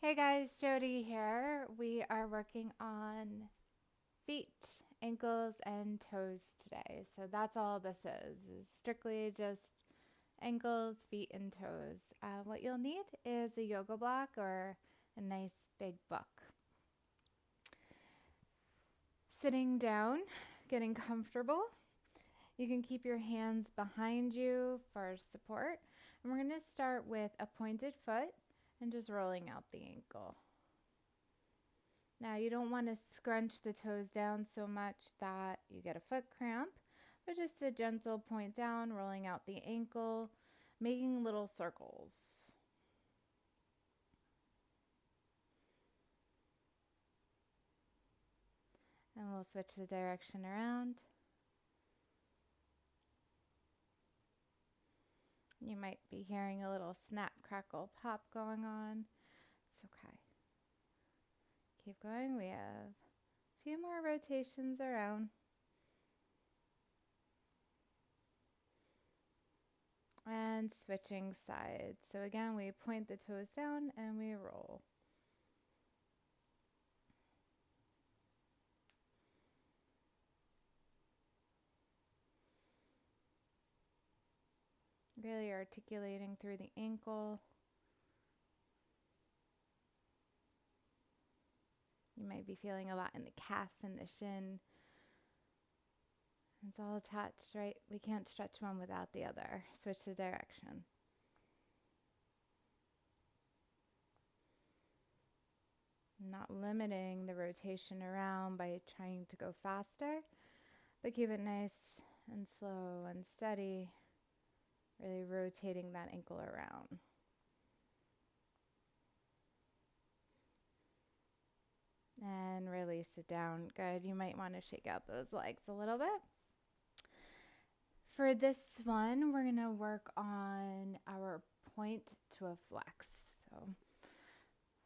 Hey guys, Jody here. We are working on feet, ankles, and toes today. So that's all this is strictly just ankles, feet, and toes. What you'll need is a yoga block or a nice big book. Sitting down, getting comfortable. You can keep your hands behind you for support. And we're going to start with a pointed foot and just rolling out the ankle. Now you don't want to scrunch the toes down so much that you get a foot cramp, but just a gentle point down, rolling out the ankle, making little circles. And we'll switch the direction around. You might be hearing a little snap, crackle, pop going on. It's okay. Keep going. We have a few more rotations around. And switching sides. So again, we point the toes down and we roll. Really articulating through the ankle. You might be feeling a lot in the calf and the shin. It's all attached, right? We can't stretch one without the other. Switch the direction. Not limiting the rotation around by trying to go faster, but keep it nice and slow and steady, really rotating that ankle around. And release it down. Good. You might want to shake out those legs a little bit. For this one, we're going to work on our point to a flex. So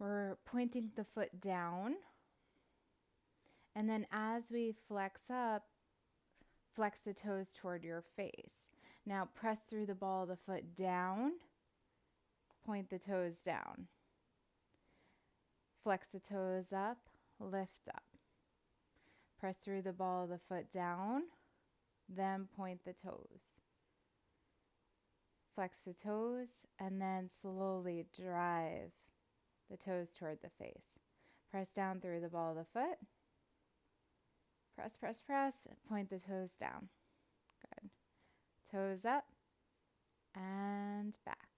we're pointing the foot down. And then as we flex up, flex the toes toward your face. Now press through the ball of the foot down, point the toes down. Flex the toes up, lift up. Press through the ball of the foot down, then point the toes. Flex the toes and then slowly drive the toes toward the face. Press down through the ball of the foot. Press, press, press, point the toes down. Good. Toes up and back.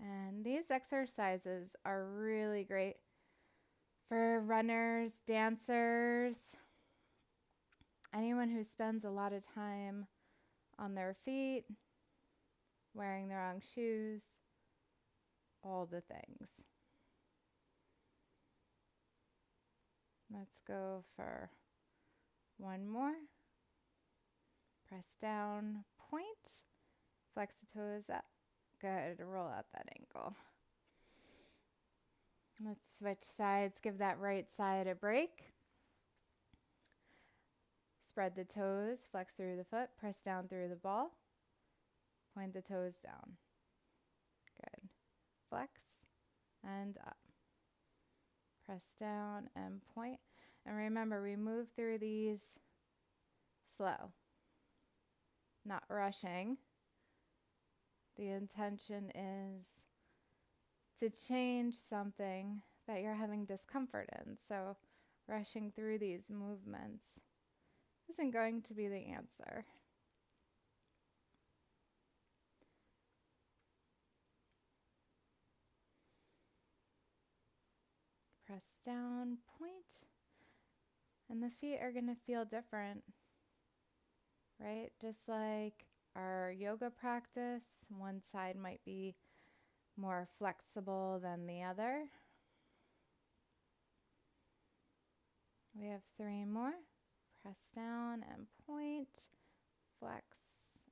And these exercises are really great for runners, dancers, anyone who spends a lot of time on their feet, wearing the wrong shoes, all the things. Let's go for one more. Press down, point, flex the toes up. Good, roll out that ankle. Let's switch sides, give that right side a break. Spread the toes, flex through the foot, press down through the ball, point the toes down. Good. Flex and up. Press down and point. And remember, we move through these slow, not rushing. The intention is to change something that you're having discomfort in. So rushing through these movements isn't going to be the answer. Press down, point, and the feet are going to feel different, right? Just like our yoga practice, one side might be more flexible than the other. We have 3 more. Press down and point, flex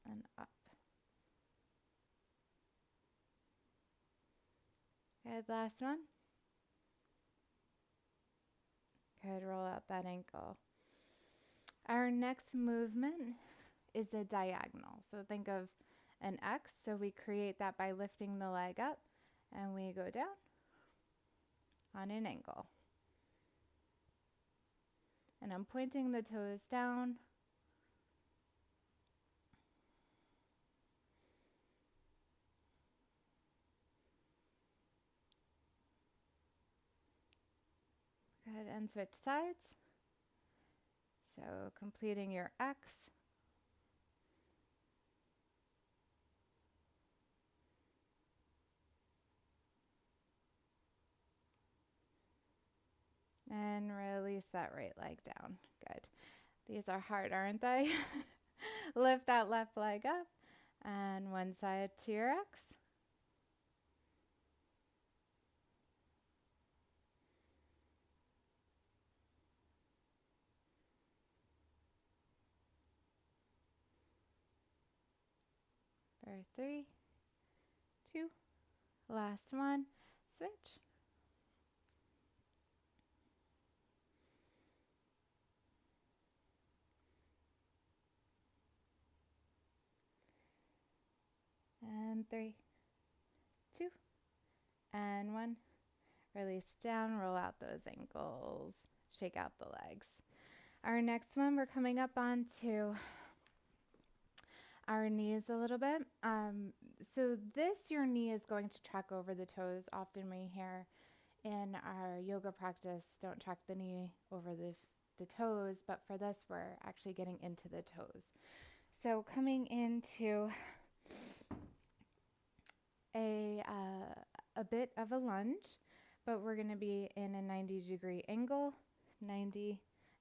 and up. Good, last one. Good, roll out that ankle. Our next movement is a diagonal. So think of an X. So we create that by lifting the leg up and we go down on an angle. And I'm pointing the toes down. Good, and switch sides. So completing your X. And release that right leg down. Good. These are hard, aren't they? Lift that left leg up and one side to your X. For 3, 2, last one, switch. And 3, 2, and 1. Release down, roll out those ankles, shake out the legs. Our next one, we're coming up onto our knees a little bit. So your knee is going to track over the toes. Often we hear in our yoga practice, don't track the knee over the toes, but for this, we're actually getting into the toes. So coming into a bit of a lunge, but we're going to be in a 90-degree angle, 90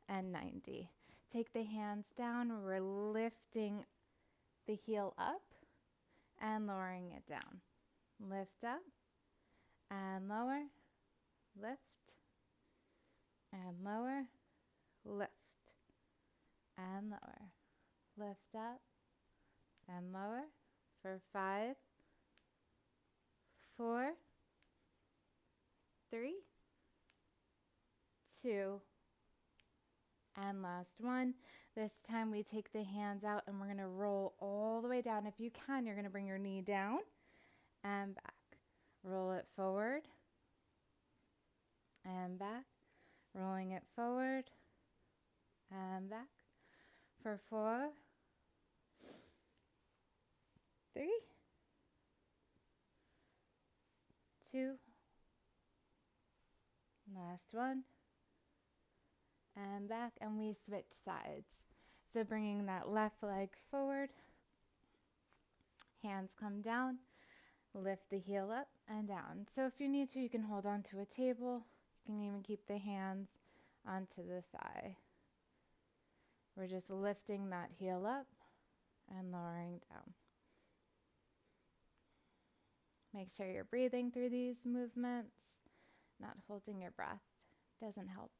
and 90. Take the hands down. We're lifting the heel up and lowering it down. Lift up and lower, lift and lower, lift and lower, lift up and lower for 5, 4, 3, 2, and last one. This time we take the hands out and we're going to roll all the way down. If you can, you're going to bring your knee down and back. Roll it forward and back. Rolling it forward and back for 4, 3, 2, last one, and back, and we switch sides. So bringing that left leg forward, hands come down, lift the heel up and down. So if you need to, you can hold on to a table. You can even keep the hands onto the thigh. We're just lifting that heel up and lowering down. Make sure you're breathing through these movements, not holding your breath. Doesn't help.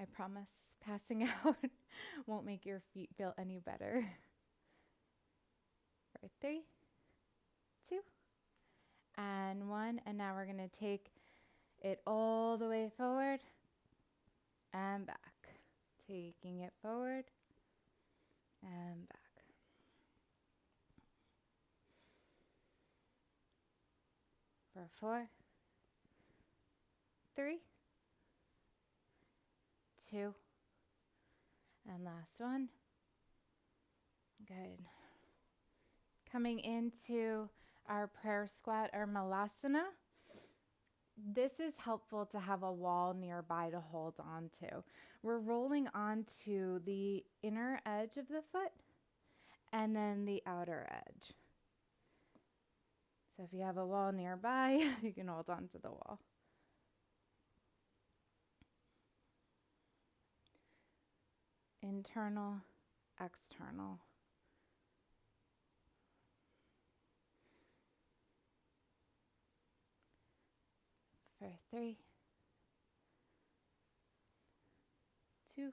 I promise passing out won't make your feet feel any better. For 3, 2, and 1. And now we're going to take it all the way forward and back. Taking it forward and back. For 4, 3, 2, and last one. Good. Coming into our prayer squat or malasana. This is helpful to have a wall nearby to hold on to. We're rolling onto the inner edge of the foot and then the outer edge. So if you have a wall nearby, you can hold on to the wall. Internal, external. For 3, 2,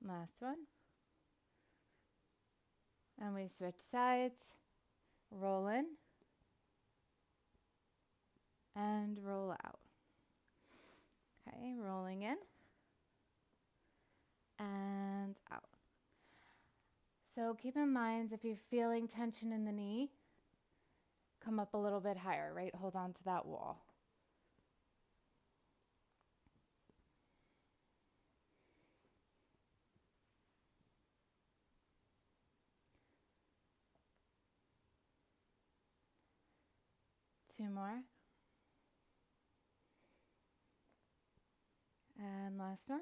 last one. And we switch sides, roll in, and roll out. Okay, rolling in and out. So keep in mind, if you're feeling tension in the knee, come up a little bit higher, right? Hold on to that wall. Two more. And last one.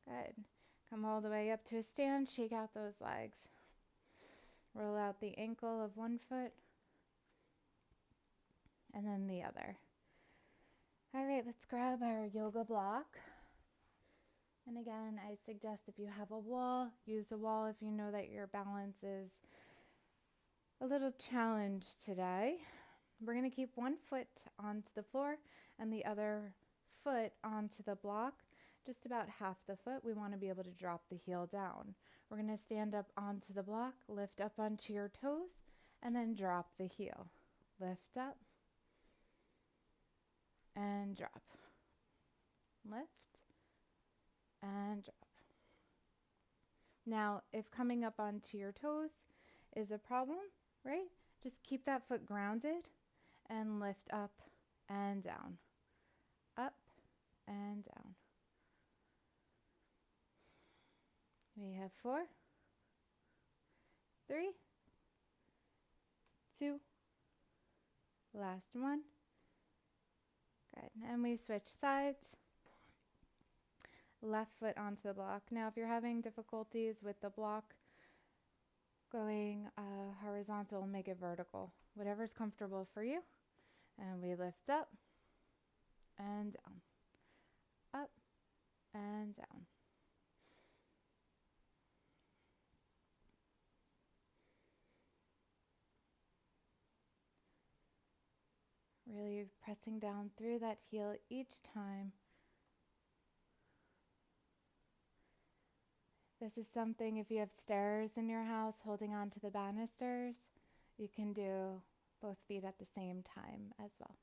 Good. Come all the way up to a stand, shake out those legs. Roll out the ankle of one foot and then the other. All right, let's grab our yoga block. And again, I suggest if you have a wall, use a wall if you know that your balance is a little challenged today. We're going to keep one foot onto the floor and the other foot onto the block, just about half the foot. We want to be able to drop the heel down. We're going to stand up onto the block, lift up onto your toes, and then drop the heel. Lift up and drop. Lift and drop. Now, if coming up onto your toes is a problem, right? Just keep that foot grounded and lift up and down. Up and down. We have 4, 3, 2, last one. Good. And we switch sides. Left foot onto the block. Now, if you're having difficulties with the block going horizontal, make it vertical. Whatever's comfortable for you. And we lift up and down. Up and down. Really pressing down through that heel each time. This is something, if you have stairs in your house, holding on to the banisters, you can do both feet at the same time as well.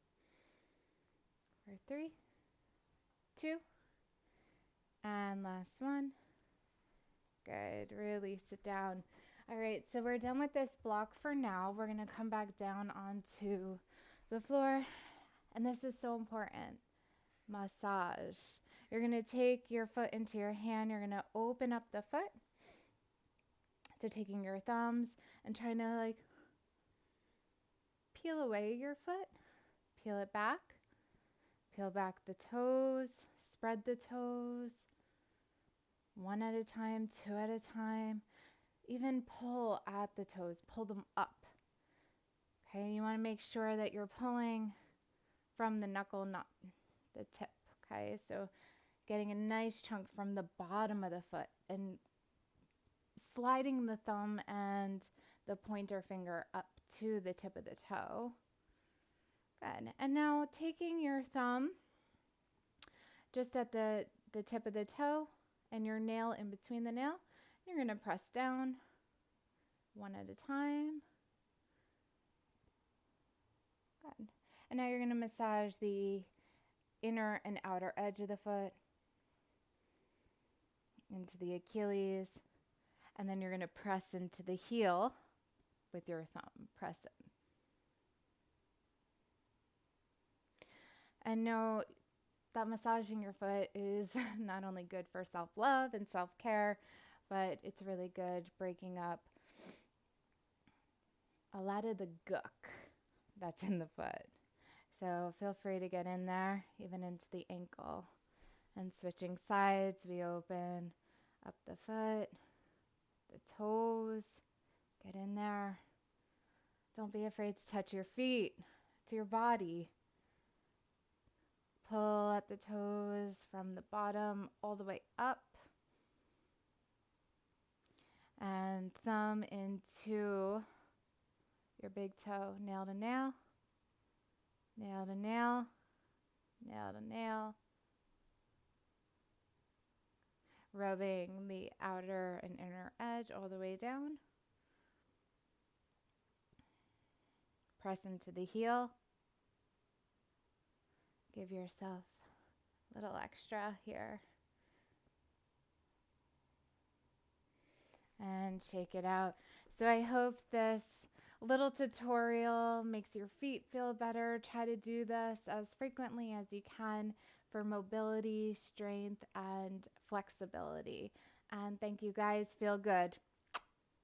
For 3, 2, and last one. Good, release it down. All right, so we're done with this block for now. We're gonna come back down onto the floor, and this is so important. Massage. You're going to take your foot into your hand. You're going to open up the foot. So taking your thumbs and trying to like peel away your foot. Peel it back. Peel back the toes. Spread the toes. One at a time, two at a time. Even pull at the toes. Pull them up. Okay, you want to make sure that you're pulling from the knuckle, not the tip. Okay, so getting a nice chunk from the bottom of the foot and sliding the thumb and the pointer finger up to the tip of the toe. Good. And now taking your thumb just at the tip of the toe and your nail in between the nail, you're going to press down one at a time. Good. And now you're going to massage the inner and outer edge of the foot into the Achilles, and then you're going to press into the heel with your thumb. Press it. And know that massaging your foot is not only good for self-love and self-care, but it's really good breaking up a lot of the gook that's in the foot. So feel free to get in there, even into the ankle. And switching sides, we open up the foot, the toes, get in there. Don't be afraid to touch your feet, to your body. Pull at the toes from the bottom all the way up. And thumb into your big toe, nail to nail, nail to nail, nail to nail. Rubbing the outer and inner edge all the way down. Press into the heel. Give yourself a little extra here. And shake it out. So I hope this little tutorial makes your feet feel better. Try to do this as frequently as you can for mobility, strength, and flexibility. And thank you guys. Feel good.